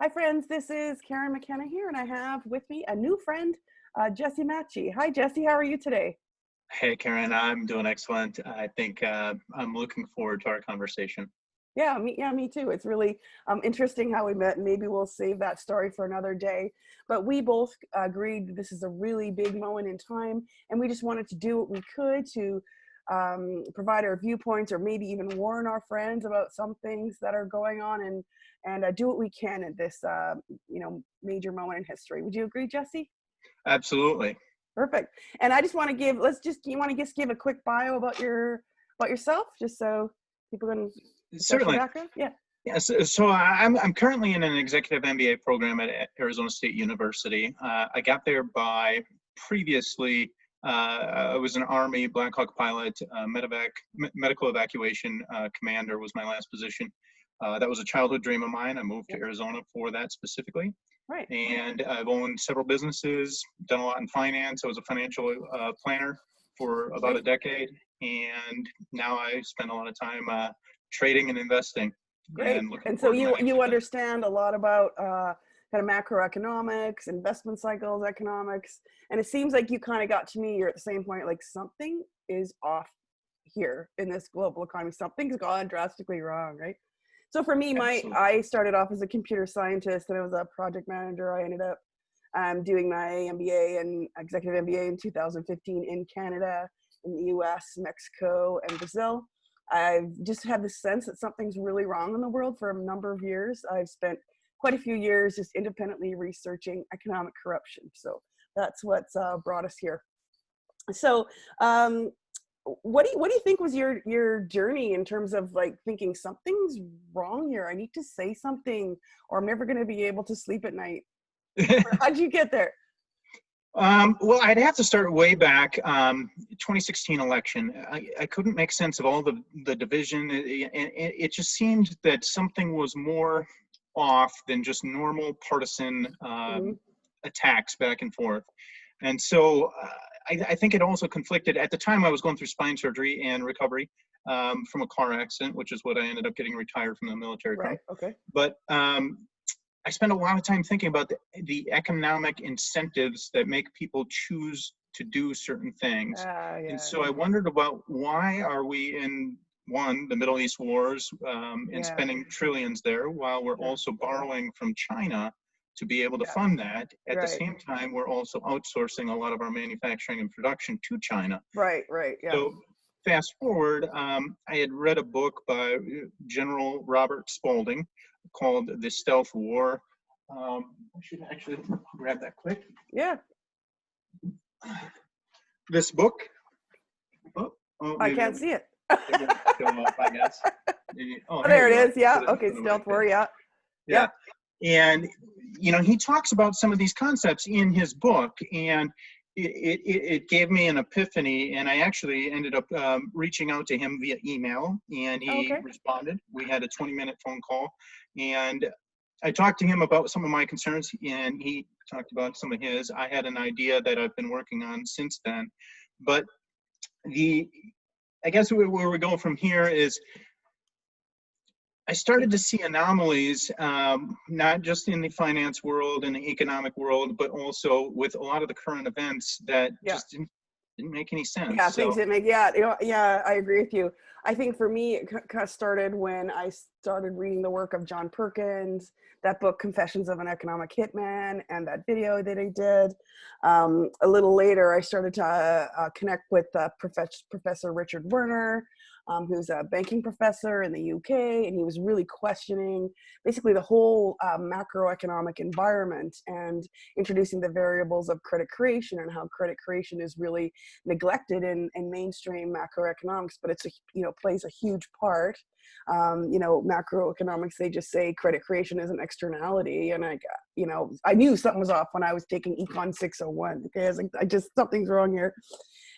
Hi friends, this is Karen McKenna here, and I have with me a new friend, Jesse Matchey. Hi Jesse, how are you today? Hey, Karen, I'm doing excellent. I think I'm looking forward to our conversation. Yeah, me too. It's really interesting how we met, and maybe we'll save that story for another day. But we both agreed that this is a really big moment in time, and we just wanted to do what we could to provide our viewpoints, or maybe even warn our friends about some things that are going on, and do what we can at this major moment in history. Would you agree, Jesse? Absolutely. Perfect. And I just want to give, you want to just give a quick bio about yourself, just so people can refresh your Certainly. background? Yeah. I'm currently in an executive MBA program at Arizona State University. I got there by previously, I was an Army Blackhawk pilot, medical evacuation commander was my last position. That was a childhood dream of mine. I moved to Yeah. Arizona for that specifically. Right. And I've owned several businesses, done a lot in finance. I was a financial planner for about a Great. decade, and now I spend a lot of time trading and investing, Great. and looking And so forward to my next you adventure. understand a lot about kind of macroeconomics, investment cycles, economics, and it seems like you kind of got to me. You're at the same point, like something is off here in this global economy. Something's gone drastically wrong, right? So for me, Absolutely. I started off as a computer scientist, and I was a project manager. I ended up doing my MBA and executive MBA in 2015 in Canada, in the US, Mexico, and Brazil. I've just had the sense that something's really wrong in the world for a number of years. I've spent quite a few years just independently researching economic corruption. So that's what's brought us here. So um, what do you think was your journey in terms of like thinking something's wrong here? I need to say something, or I'm never going to be able to sleep at night. How'd you get there? Well, I'd have to start way back, 2016 election. I couldn't make sense of all the division. It just seemed that something was more off than just normal partisan Hmm. attacks back and forth. And so I think it also conflicted. At the time, I was going through spine surgery and recovery from a car accident, which is what I ended up getting retired from the military from. Right. Okay. But I spend a lot of time thinking about the economic incentives that make people choose to do certain things. And Yeah. so I wondered about why are we in the Middle East wars and Yeah. spending trillions there while we're Yeah. also borrowing from China to be able to Yeah. fund that. At the Right. same time, we're also outsourcing a lot of our manufacturing and production to China. Right. Yeah. So fast forward, I had read a book by General Robert Spalding called The Stealth War. I should actually grab that quick. Yeah. This book, I maybe can't see it. it won't show up, I guess. Oh, Oh, here there we it go. I is. Yeah. put it in Okay. front of my Stealth war. face. Yeah. Yeah. Yep. And, he talks about some of these concepts in his book, and it gave me an epiphany, and I actually ended up reaching out to him via email, and he Okay. responded. We had a 20-minute phone call, and I talked to him about some of my concerns, and he talked about some of his. I had an idea that I've been working on since then, but I guess where we go from here is I started to see anomalies, not just in the finance world and the economic world, but also with a lot of the current events that Yeah. just didn't make any Yeah, sense. things So, that make, yeah, I agree with you. I think for me, it kind of started when I started reading the work of John Perkins, that book, Confessions of an Economic Hitman, and that video that he did. A little later, I started to connect with Professor Richard Werner, who's a banking professor in the UK, and he was really questioning basically the whole macroeconomic environment and introducing the variables of credit creation and how credit creation is really neglected in mainstream macroeconomics, but it's plays a huge part. Macroeconomics, they just say credit creation is an externality, and I knew something was off when I was taking Econ 601. Okay, I was like, something's wrong here.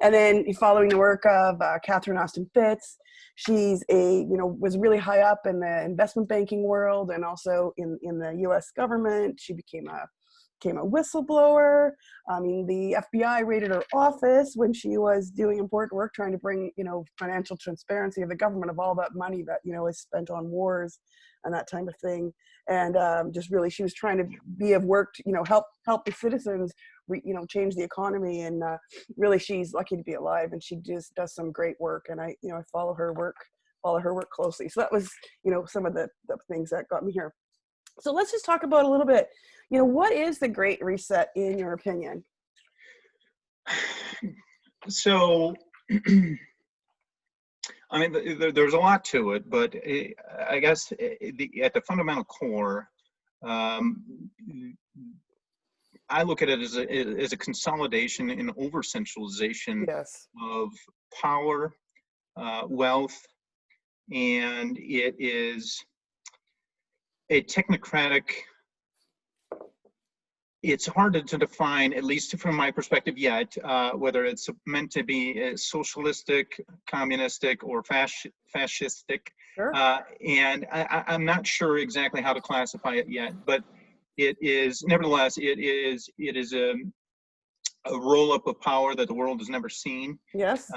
And then following the work of Catherine Austin Fitts, she's was really high up in the investment banking world and also in the U.S. government. She became a became a whistleblower. I mean, the FBI raided her office when she was doing important work, trying to bring, financial transparency of the government of all that money that, is spent on wars and that type of thing. And just really, she was trying to be of work, to, help the citizens, change the economy. And really, she's lucky to be alive, and she just does some great work. And I follow her work closely. So that was, some of the things that got me here. So let's just talk about a little bit, what is the Great Reset in your opinion? So, I mean, there's a lot to it, but I guess at the fundamental core, I look at it as a consolidation and over-centralization Yes. of power, wealth, and it is a technocratic. It's hard to define, at least from my perspective yet, whether it's meant to be socialistic, communistic, or fascistic. Sure. And I'm not sure exactly how to classify it yet, but it is, nevertheless, it is a roll-up of power that the world has never seen. Yes.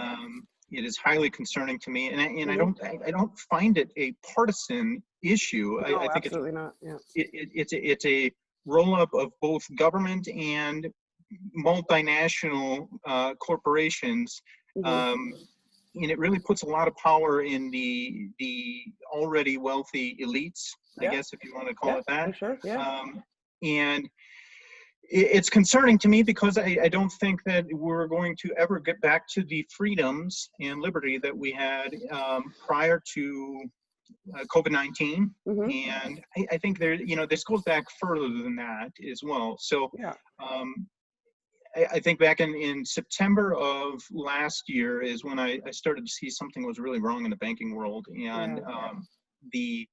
It is highly concerning to me, and Mm-hmm. I don't find it a partisan issue. No, I think absolutely not. Yeah. it's a roll-up of both government and multinational corporations, Mm-hmm. and it really puts a lot of power in the already wealthy elites, I Yeah. guess, if you want to call Yeah, it that. for sure. Yeah. And it's concerning to me because I don't think that we're going to ever get back to the freedoms and liberty that we had prior to COVID-19. Mm-hmm. And I think this goes back further than that as well. So Yeah. I think back in September of last year is when I started to see something was really wrong in the banking world. And the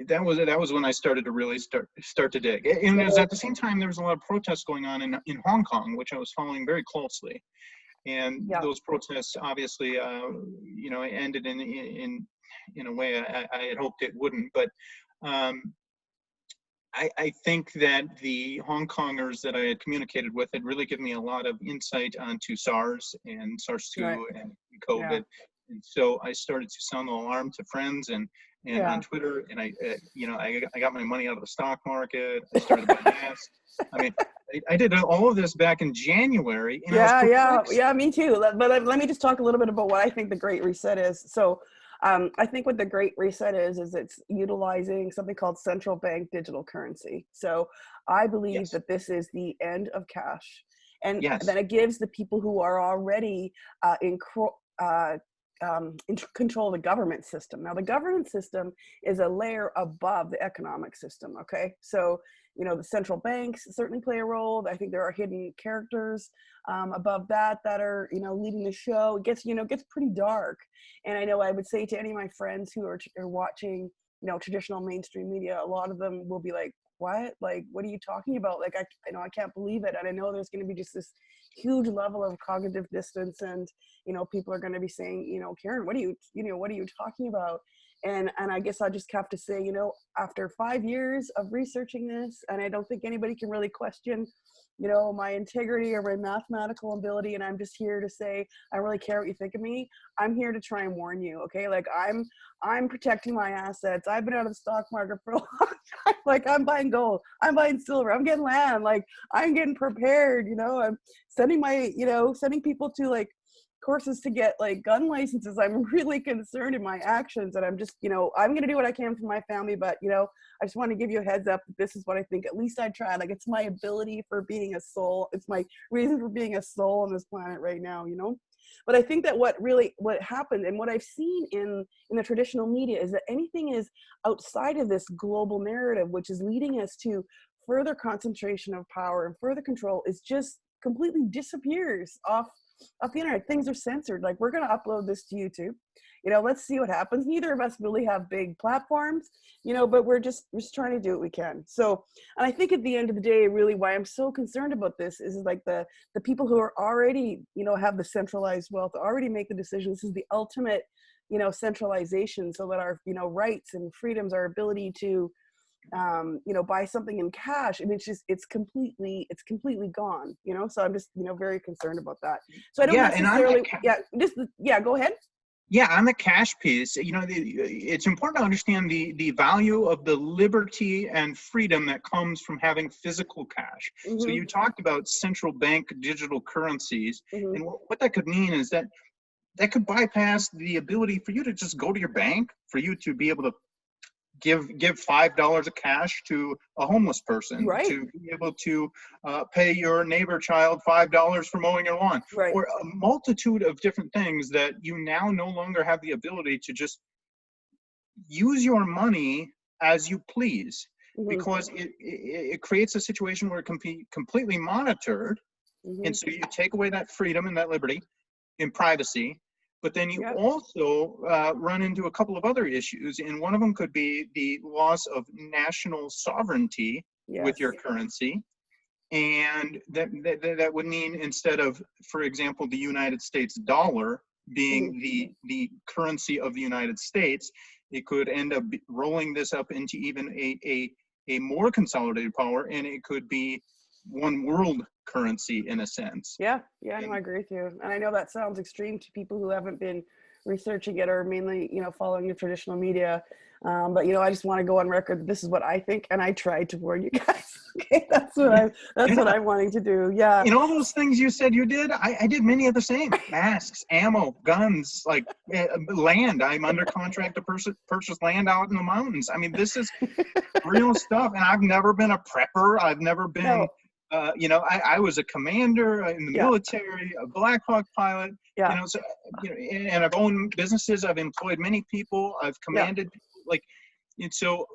that was when I started to really start to dig. And it was at the same time there was a lot of protests going on in Hong Kong, which I was following very closely. And Yeah. those protests obviously, ended in a way I had hoped it wouldn't. But I think that the Hong Kongers that I had communicated with had really given me a lot of insight onto SARS and SARS-2 Right. and COVID. Yeah. And so I started to sound the alarm to friends and on Twitter, and I got my money out of the stock market. I started buying gas. I mean, I did all of this back in January, and I was perplexed. Yeah, me too. But let me just talk a little bit about what I think the Great Reset is. So I think what the Great Reset is it's utilizing something called central bank digital currency. So I believe Yes. that this is the end of cash. And Yes. then it gives the people who are already in control of the government system. Now, the government system is a layer above the economic system, okay? So, the central banks certainly play a role. I think there are hidden characters above that are, leading the show. It gets pretty dark. And I know I would say to any of my friends who are watching, traditional mainstream media, a lot of them will be like, what? Like, what are you talking about? Like, I can't believe it. And I know there's going to be just this huge level of cognitive distance, and people are going to be saying, Karen, what are you talking about? And I guess I just have to say, after 5 years of researching this, and I don't think anybody can really question my integrity or my mathematical ability, and I'm just here to say I don't really care what you think of me. I'm here to try and warn you, okay? Like, I'm protecting my assets. I've been out of the stock market for a long time. Like, I'm buying gold, I'm buying silver, I'm getting land, like, I'm getting prepared. I'm sending sending people to like courses to get like gun licenses. I'm really concerned in my actions, and I'm just, I'm going to do what I can for my family, but I just want to give you a heads up that this is what I think. At least I tried. Like, it's my ability for being a soul. It's my reason for being a soul on this planet right now, But I think that what happened and what I've seen in the traditional media is that anything is outside of this global narrative, which is leading us to further concentration of power and further control, is just completely disappears off the internet. Things are censored. Like, we're going to upload this to YouTube. Let's see what happens. Neither of us really have big platforms, but we're just trying to do what we can. So, and I think at the end of the day, really why I'm so concerned about this is like the people who are already, have the centralized wealth, already make the decisions. This is the ultimate, centralization, so that our, rights and freedoms, our ability to buy something in cash, and it's completely gone, so I'm just, very concerned about that. So I don't Yeah, and on necessarily, that go ahead. yeah, on the cash piece, it's important to understand the value of the liberty and freedom that comes from having physical cash. So Mm-hmm. you talked about central bank digital currencies, Mm-hmm. and what that could mean is that could bypass the ability for you to just go to your bank, for you to be able to give $5 of cash to a homeless person, Right. to be able to pay your neighbor child $5 for mowing your lawn, Right. or a multitude of different things that you now no longer have the ability to just use your money as you please, Mm-hmm. because it creates a situation where it can be completely monitored. Mm-hmm. And so you take away that freedom and that liberty in privacy, but then you Yep. also run into a couple of other issues, and one of them could be the loss of national sovereignty with your currency. And that would mean, instead of, for example, the United States dollar being the currency of the United States, it could end up rolling this up into even a more consolidated power, and it could be one world currency in a sense. Yeah, no, I agree with you. And I know that sounds extreme to people who haven't been researching it, or mainly, following the traditional media. But I just want to go on record that this is what I think, and I tried to warn you guys. Okay, that's what I'm wanting to do. Yeah. All those things you said you did, I did many of the same. Masks, ammo, guns, like land. I'm under contract to purchase land out in the mountains. I mean, this is real stuff. And I've never been a prepper. I've never been, No. I was a commander in the military, a Blackhawk pilot. Yeah. And I've owned businesses. I've employed many people. I've commanded people. And so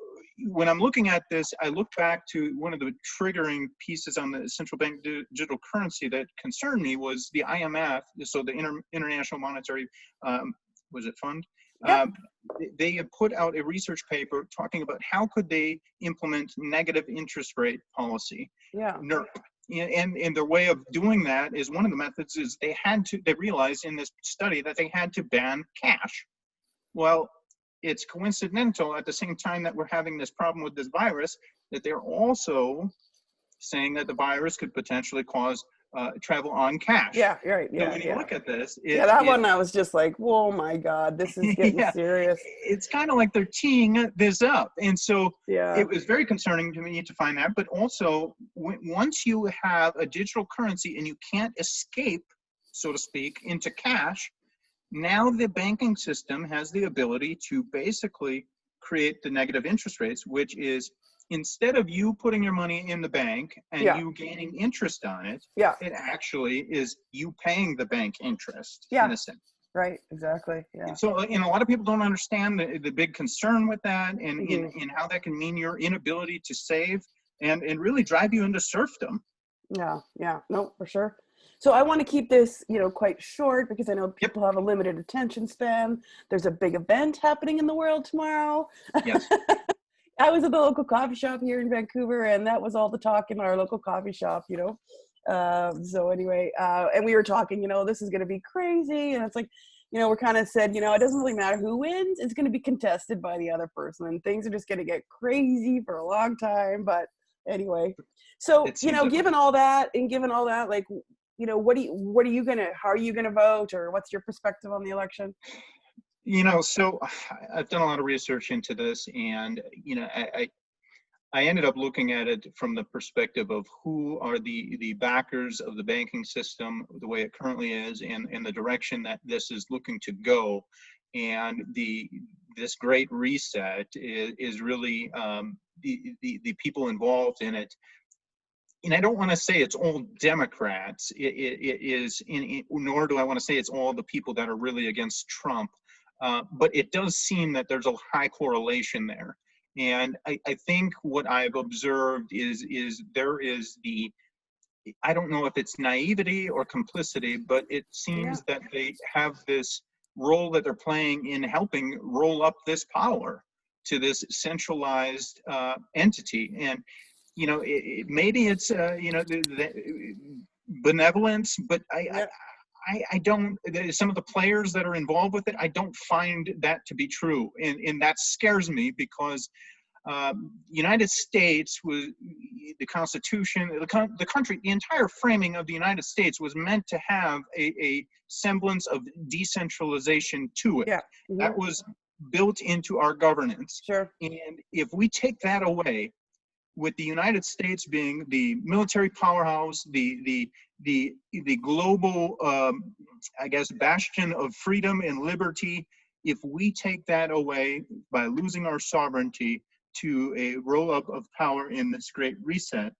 when I'm looking at this, I look back to one of the triggering pieces on the central bank digital currency that concerned me was the IMF, so the International Monetary, was it fund? Yep. They had put out a research paper talking about how could they implement negative interest rate policy, NIRP. And their way of doing that is, one of the methods is they realized in this study that they had to ban cash. Well, it's coincidental at the same time that we're having this problem with this virus, that they're also saying that the virus could potentially cause travel on cash. Yeah, right. So when you look at this, one I was just like, whoa, my God, this is getting serious. It's kind of like they're teeing this up. And so Yeah. it was very concerning to me to find that. But also, once you have a digital currency and you can't escape, so to speak, into cash, now the banking system has the ability to basically create the negative interest rates, which is, instead of you putting your money in the bank and you gaining interest on it, it actually is you paying the bank interest in a sense. Right, exactly. Yeah. So, and a lot of people don't understand the big concern with that, and in how that can mean your inability to save and really drive you into serfdom. Yeah, no, for sure. So I want to keep this, quite short, because I know people have a limited attention span. There's a big event happening in the world tomorrow. Yes. I was at the local coffee shop here in Vancouver, and that was all the talk in our local coffee shop, So anyway, and we were talking, this is going to be crazy. And it's like, we're kind of said, it doesn't really matter who wins. It's going to be contested by the other person, and things are just going to get crazy for a long time. But anyway, so, given all that, like, how are you going to vote, or what's your perspective on the election? So I've done a lot of research into this, and, I ended up looking at it from the perspective of who are the backers of the banking system, the way it currently is, and the direction that this is looking to go. And this great reset is really the people involved in it. And I don't want to say it's all Democrats. It is, nor do I want to say it's all the people that are really against Trump. But it does seem that there's a high correlation there. And I think what I've observed is there is I don't know if it's naivety or complicity, but it seems that they have this role that they're playing in helping roll up this power to this centralized entity. And, maybe it's, the benevolence, but I don't, some of the players that are involved with it, I don't find that to be true. And that scares me, because United States was the Constitution, the country, the entire framing of the United States was meant to have a semblance of decentralization to it. Yeah. That was built into our governance. Sure. And if we take that away, with the United States being the military powerhouse, the global, I guess, bastion of freedom and liberty, if we take that away by losing our sovereignty to a roll-up of power in this great reset,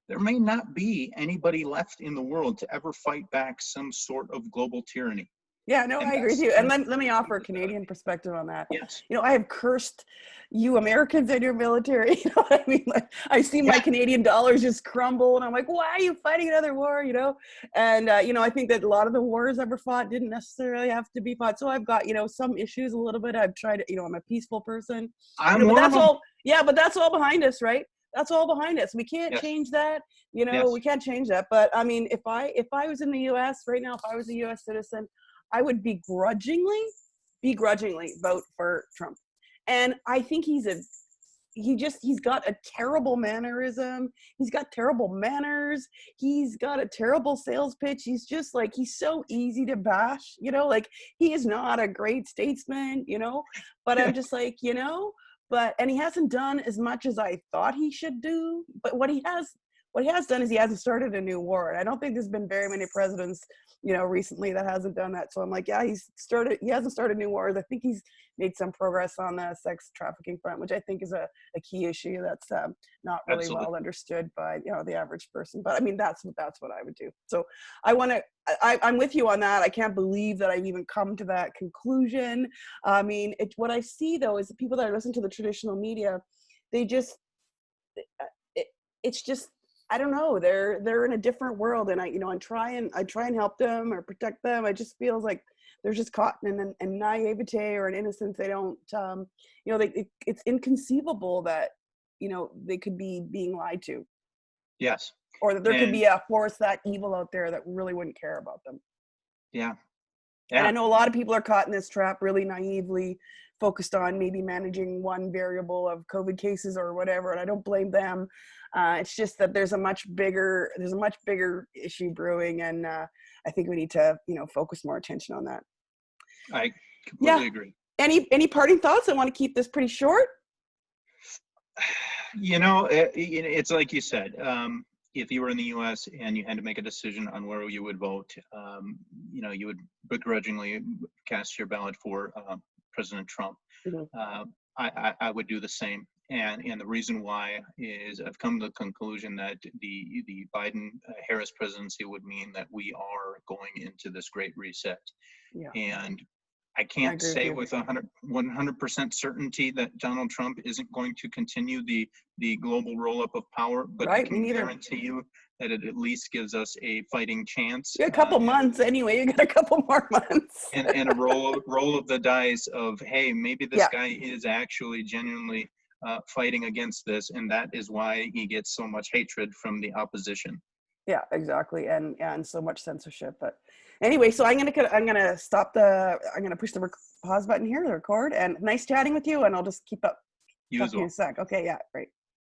there may not be anybody left in the world to ever fight back some sort of global tyranny. Yeah, no, And I agree with you. And let me offer a Canadian perspective on that. Yes. You know, I have cursed you Americans and your military. You know what I mean? Like, I see my Canadian dollars just crumble, and I'm like, why are you fighting another war? You know, and you know, I think that a lot of the wars ever fought didn't necessarily have to be fought. So I've got, you know, some issues a little bit. I've tried to, you know, I'm a peaceful person. I'm you know, one of them. all. Yeah, but that's all behind us, right? That's all behind us. We can't change that. You know, we can't change that. But I mean, if I was in the U.S. right now, if I was a U.S. citizen, I would begrudgingly vote for Trump. And I think he's got a terrible mannerism. He's got terrible manners. He's got a terrible sales pitch. He's just like, he's so easy to bash, you know, like he is not a great statesman, you know, but I'm just like, you know, and he hasn't done as much as I thought he should do. But what he has done is he hasn't started a new war. And I don't think there's been very many presidents, you know, recently that hasn't done that. So I'm like, yeah, he hasn't started new wars. I think he's made some progress on the sex trafficking front, which I think is a key issue that's not really well understood by, you know, the average person. But I mean, that's what I would do. So I'm with you on that. I can't believe that I've even come to that conclusion. I mean, what I see though is the people that listen to the traditional media, it's just, I don't know, they're in a different world, and I try and help them or protect them. I just feels like they're just caught in an naivete or an innocence. They don't, you know, it's inconceivable that, you know, they could be being lied to. Yes. Or that there could be a force that evil out there that really wouldn't care about them. Yeah. And I know a lot of people are caught in this trap, really naively focused on maybe managing one variable of COVID cases or whatever, and I don't blame them. It's just that there's a much bigger issue brewing, and I think we need to, you know, focus more attention on that. I completely agree. Any parting thoughts? I want to keep this pretty short. You know, it's like you said. If you were in the U.S. and you had to make a decision on where you would vote, you know, you would begrudgingly cast your ballot for President Trump. Mm-hmm. I would do the same, and the reason why is I've come to the conclusion that the Biden-Harris presidency would mean that we are going into this great reset, and I can't say with 100% certainty that Donald Trump isn't going to continue the global roll-up of power, but I can guarantee you that it at least gives us a fighting chance. You got a couple months anyway. You got a couple more months. and a roll of the dice of, hey, maybe this guy is actually genuinely fighting against this, and that is why he gets so much hatred from the opposition. Yeah, exactly, and so much censorship. But anyway, so I'm gonna push the pause button here, the record, and nice chatting with you, and I'll just keep up. You as well. In a sec. Okay, yeah, great.